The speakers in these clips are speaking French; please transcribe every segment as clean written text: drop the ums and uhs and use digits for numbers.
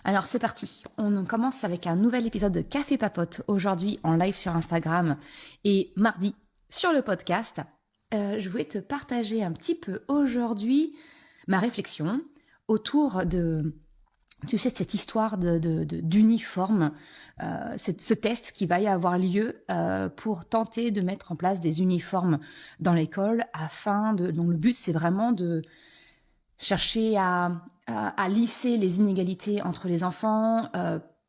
Alors c'est parti, on commence avec un nouvel épisode de Café Papote, aujourd'hui en live sur Instagram et mardi sur le podcast. Je voulais te partager un petit peu aujourd'hui ma réflexion autour de, tu sais, de cette histoire d'uniforme, ce test qui va y avoir lieu pour tenter de mettre en place des uniformes dans l'école dont le but c'est vraiment de chercher à lisser les inégalités entre les enfants.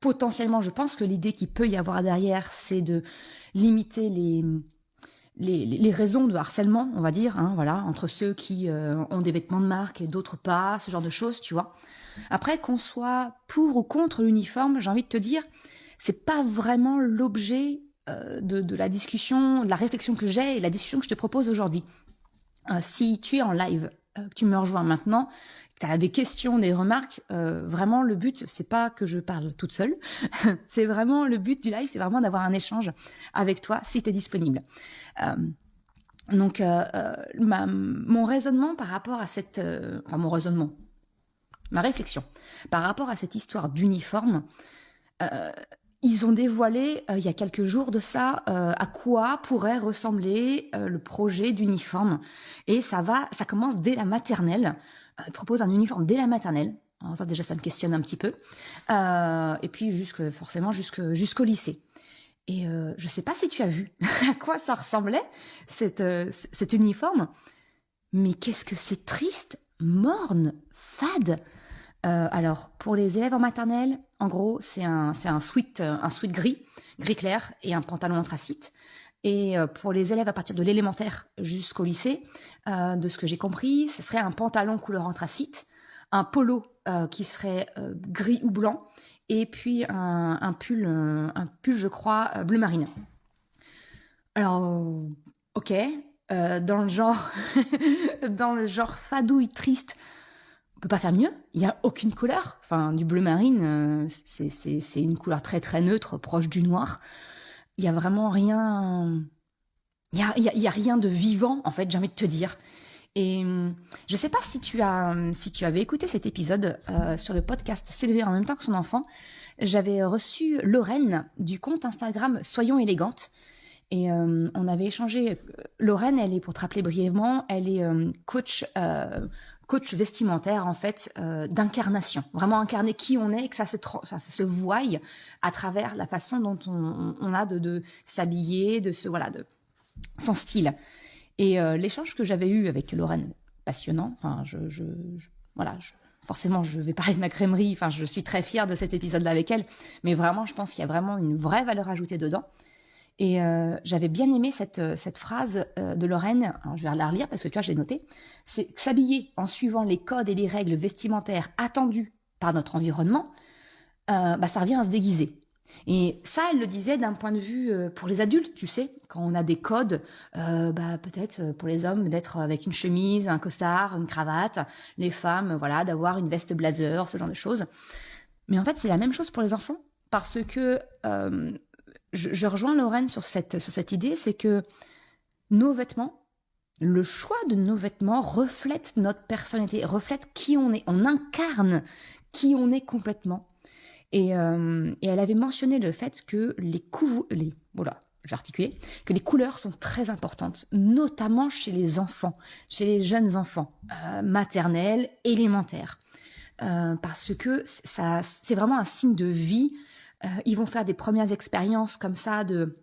Potentiellement, je pense que l'idée qu'il peut y avoir derrière, c'est de limiter les raisons de harcèlement, on va dire, hein, voilà, entre ceux qui ont des vêtements de marque et d'autres pas, ce genre de choses, tu vois. Après, qu'on soit pour ou contre l'uniforme, j'ai envie de te dire, c'est pas vraiment l'objet de la discussion, de la réflexion que j'ai et la discussion que je te propose aujourd'hui. Si tu es en live, que tu me rejoins maintenant, que tu as des questions, des remarques, vraiment le but, c'est pas que je parle toute seule, c'est vraiment le but du live, c'est vraiment d'avoir un échange avec toi si tu es disponible. Mon raisonnement par rapport à ma réflexion par rapport à cette histoire d'uniforme, ils ont dévoilé il y a quelques jours de ça à quoi pourrait ressembler le projet d'uniforme. Et ça commence dès la maternelle. Ils proposent un uniforme dès la maternelle. Alors ça déjà ça me questionne un petit peu. Et puis jusqu'au lycée. Et je sais pas si tu as vu à quoi ça ressemblait cet uniforme. Mais qu'est-ce que c'est triste, morne, fade. Alors, pour les élèves en maternelle, en gros, c'est un sweat gris clair et un pantalon anthracite. Et pour les élèves à partir de l'élémentaire jusqu'au lycée, de ce que j'ai compris, ce serait un pantalon couleur anthracite, un polo qui serait gris ou blanc, et puis un pull, je crois, bleu marine. Alors, ok, dans le genre, dans le genre fadouille triste. On peut pas faire mieux, il y a aucune couleur. Enfin, du bleu marine, c'est une couleur très très neutre, proche du noir. Il y a vraiment rien. Il y a rien de vivant en fait, j'ai envie de te dire. Et je sais pas si tu avais écouté cet épisode sur le podcast S'élever en même temps que son enfant. J'avais reçu Lorraine du compte Instagram Soyons élégantes. Et on avait échangé. Lorraine, elle est, pour te rappeler brièvement, elle est coach vestimentaire en fait, d'incarnation, vraiment incarner qui on est et que ça se voie à travers la façon dont on a de s'habiller, de son style. Et l'échange que j'avais eu avec Lorraine, passionnant. Enfin, forcément, je vais parler de ma crèmerie. Enfin, je suis très fière de cet épisode-là avec elle, mais vraiment, je pense qu'il y a vraiment une vraie valeur ajoutée dedans. Et j'avais bien aimé cette phrase de Lorraine, alors je vais la relire parce que tu vois, je l'ai notée, c'est s'habiller en suivant les codes et les règles vestimentaires attendus par notre environnement, ça revient à se déguiser. Et ça, elle le disait d'un point de vue pour les adultes, tu sais, quand on a des codes, peut-être pour les hommes d'être avec une chemise, un costard, une cravate, les femmes, voilà, d'avoir une veste blazer, ce genre de choses. Mais en fait, c'est la même chose pour les enfants, parce que je rejoins Lorraine sur cette idée, c'est que nos vêtements, le choix de nos vêtements reflète notre personnalité, reflète qui on est. On incarne qui on est complètement. Et elle avait mentionné le fait que que les couleurs sont très importantes, notamment chez les enfants, chez les jeunes enfants, maternels, élémentaires. Parce que c'est vraiment un signe de vie. Ils vont faire des premières expériences comme ça de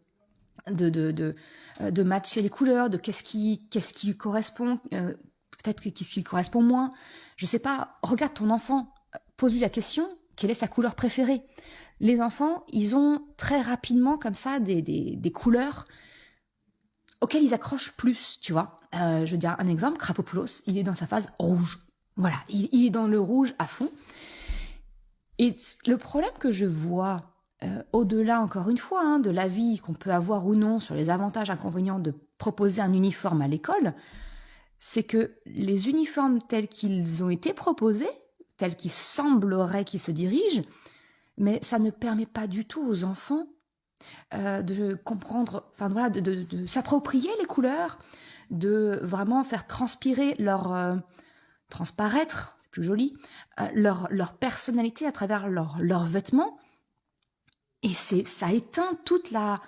matcher les couleurs, de qu'est-ce qui correspond, peut-être qu'est-ce qui correspond moins. Je sais pas, regarde ton enfant, pose-lui la question, quelle est sa couleur préférée? Les enfants, ils ont très rapidement comme ça des couleurs auxquelles ils accrochent plus, tu vois. Je veux dire un exemple, Krapopoulos, il est dans sa phase rouge. Voilà, il est dans le rouge à fond. Et le problème que je vois, au-delà, encore une fois, de l'avis qu'on peut avoir ou non sur les avantages, inconvénients de proposer un uniforme à l'école, c'est que les uniformes tels qu'ils ont été proposés, tels qu'il semblerait qu'ils se dirigent, mais ça ne permet pas du tout aux enfants de comprendre, de s'approprier les couleurs, de vraiment faire transpirer leur... transparaître, c'est plus joli, leur personnalité à travers leurs vêtements. Et ça éteint toute la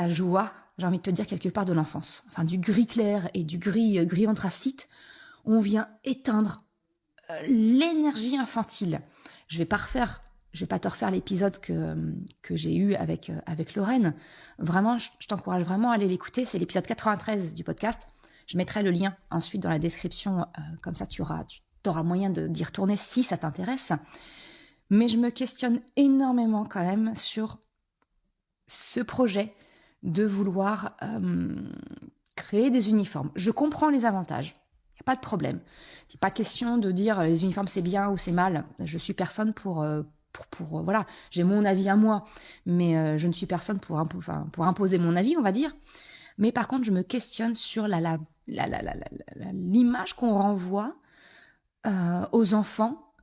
joie, j'ai envie de te dire, quelque part de l'enfance. Enfin, du gris clair et du gris anthracite, on vient éteindre l'énergie infantile. Je vais pas te refaire l'épisode que j'ai eu avec Lorraine. Vraiment, je t'encourage vraiment à aller l'écouter. C'est l'épisode 93 du podcast. Je mettrai le lien ensuite dans la description. Comme ça, tu auras moyen d'y retourner si ça t'intéresse. Mais je me questionne énormément quand même sur ce projet de vouloir créer des uniformes. Je comprends les avantages. Il n'y a pas de problème. Il n'est pas question de dire les uniformes c'est bien ou c'est mal. Je suis personne pour voilà, j'ai mon avis à moi, mais je ne suis personne pour imposer mon avis, on va dire. Mais par contre, je me questionne sur l'image qu'on renvoie aux enfants,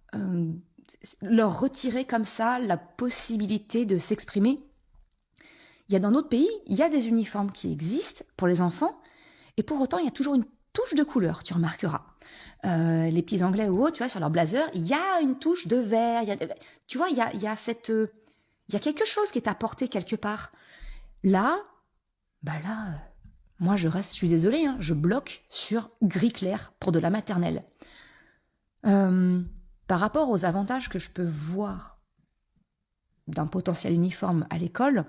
leur retirer comme ça la possibilité de s'exprimer. Il y a dans d'autres pays, il y a des uniformes qui existent pour les enfants, et pour autant, il y a toujours une touche de couleur, tu remarqueras. Les petits Anglais ou autres, tu vois, sur leur blazer, il y a une touche de vert. Tu vois, il y a quelque chose qui est apporté quelque part. Là, moi je suis désolée, hein, je bloque sur gris clair pour de la maternelle. Par rapport aux avantages que je peux voir d'un potentiel uniforme à l'école,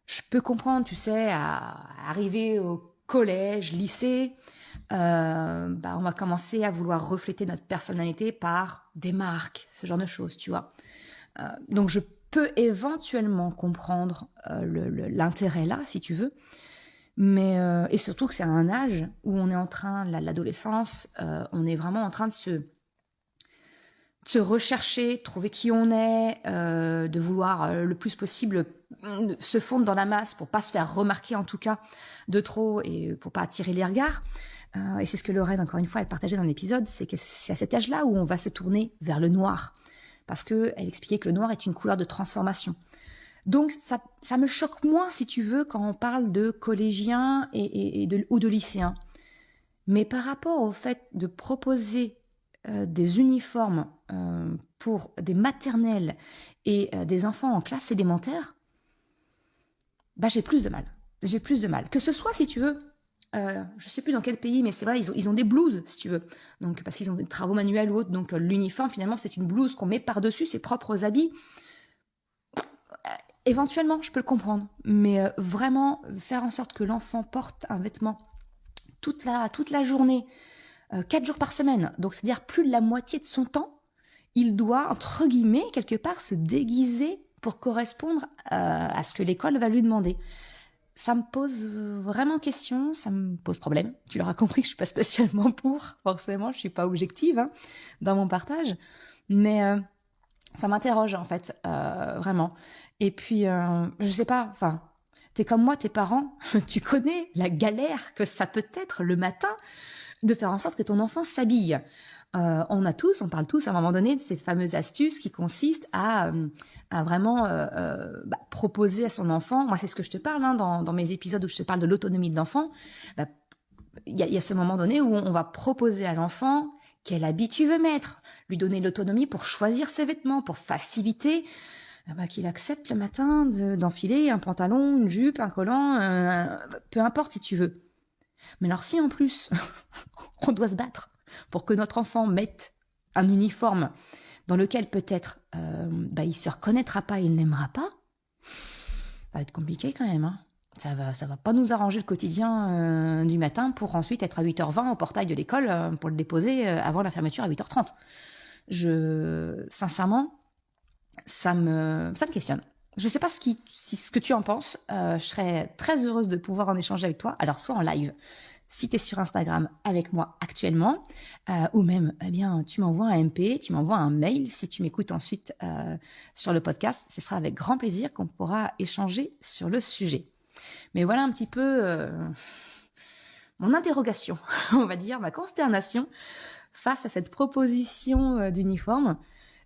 je peux comprendre, tu sais, à arriver au collège, lycée, on va commencer à vouloir refléter notre personnalité par des marques, ce genre de choses, tu vois. Donc je peux éventuellement comprendre l'intérêt là, si tu veux, mais et surtout que c'est à un âge où on est en train, l'adolescence, on est vraiment en train de se rechercher, trouver qui on est, de vouloir le plus possible se fondre dans la masse pour pas se faire remarquer en tout cas de trop et pour pas attirer les regards. Et c'est ce que Lorraine, encore une fois, elle partageait dans l'épisode, c'est que c'est à cet âge-là où on va se tourner vers le noir. Parce qu'elle expliquait que le noir est une couleur de transformation. Donc ça me choque moins, si tu veux, quand on parle de collégiens ou de lycéens. Mais par rapport au fait de proposer des uniformes pour des maternelles et des enfants en classe élémentaire, j'ai plus de mal. J'ai plus de mal. Que ce soit, si tu veux, je sais plus dans quel pays, mais c'est vrai, ils ont des blouses, si tu veux. Donc, parce qu'ils ont des travaux manuels ou autres. Donc, l'uniforme, finalement, c'est une blouse qu'on met par-dessus ses propres habits. Éventuellement, je peux le comprendre. Mais vraiment, faire en sorte que l'enfant porte un vêtement toute la journée, 4 jours par semaine, donc c'est-à-dire plus de la moitié de son temps, il doit, entre guillemets, quelque part, se déguiser pour correspondre à ce que l'école va lui demander. Ça me pose vraiment question, ça me pose problème. Tu l'auras compris que je suis pas spécialement pour, forcément, je suis pas objective dans mon partage, mais ça m'interroge en fait, vraiment. Et puis, je sais pas, enfin, t'es comme moi, tes parents, tu connais la galère que ça peut être le matin de faire en sorte que ton enfant s'habille. On parle tous à un moment donné de ces fameuses astuces qui consistent à vraiment proposer à son enfant, moi c'est ce que je te parle dans mes épisodes où je te parle de l'autonomie de l'enfant, il y a ce moment donné où on va proposer à l'enfant quel habit tu veux mettre, lui donner l'autonomie pour choisir ses vêtements, pour faciliter qu'il accepte le matin d'enfiler un pantalon, une jupe, un collant, peu importe si tu veux. Mais alors si en plus on doit se battre pour que notre enfant mette un uniforme dans lequel peut-être il se reconnaîtra pas, il n'aimera pas, ça va être compliqué quand même. Ça va pas nous arranger le quotidien du matin pour ensuite être à 8h20 au portail de l'école pour le déposer avant la fermeture à 8h30. Sincèrement, ça me questionne. Je sais pas ce que tu en penses. Je serais très heureuse de pouvoir en échanger avec toi. Alors, soit en live, si tu es sur Instagram avec moi actuellement, ou même, tu m'envoies un MP, tu m'envoies un mail si tu m'écoutes ensuite sur le podcast. Ce sera avec grand plaisir qu'on pourra échanger sur le sujet. Mais voilà un petit peu mon interrogation, on va dire, ma consternation face à cette proposition d'uniforme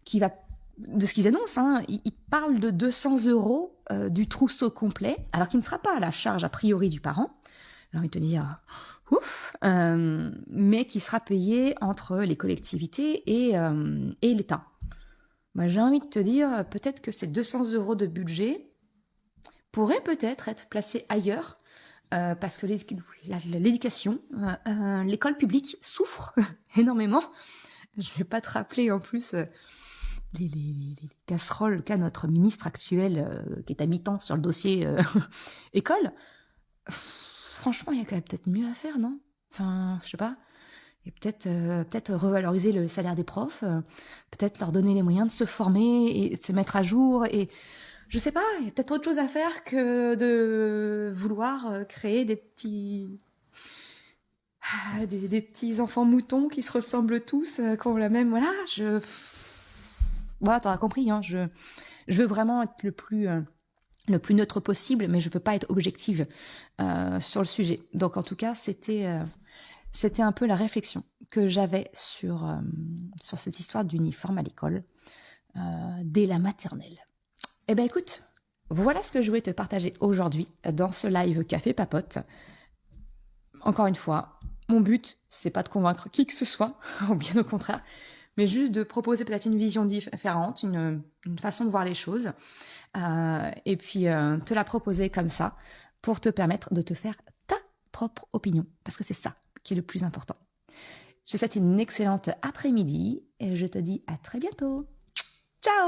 qui va, de ce qu'ils annoncent, ils parlent de 200 € du trousseau complet, alors qu'il ne sera pas à la charge a priori du parent. j'ai envie de te dire, ouf, mais qui sera payé entre les collectivités et l'État. Moi, j'ai envie de te dire, peut-être que ces 200 € de budget pourraient peut-être être placés ailleurs, parce que l'éducation, l'école publique souffre énormément. Je vais pas te rappeler en plus les casseroles qu'a notre ministre actuel, qui est à mi-temps sur le dossier école. Franchement, il y a quand même peut-être mieux à faire, non? Enfin, je sais pas. Et peut-être revaloriser le salaire des profs, peut-être leur donner les moyens de se former et de se mettre à jour. Et je sais pas, il y a peut-être autre chose à faire que de vouloir créer des petits enfants moutons qui se ressemblent tous, qui ont la même. Voilà, voilà, t'auras compris, hein, je veux vraiment être le plus neutre possible, mais je peux pas être objective sur le sujet. Donc en tout cas, c'était un peu la réflexion que j'avais sur cette histoire d'uniforme à l'école dès la maternelle. Eh ben écoute, voilà ce que je voulais te partager aujourd'hui dans ce live Café Papote. Encore une fois, mon but, c'est pas de convaincre qui que ce soit, bien au contraire, mais juste de proposer peut-être une vision différente, une façon de voir les choses, et puis te la proposer comme ça pour te permettre de te faire ta propre opinion, parce que c'est ça qui est le plus important. Je te souhaite une excellente après-midi et je te dis à très bientôt. Ciao!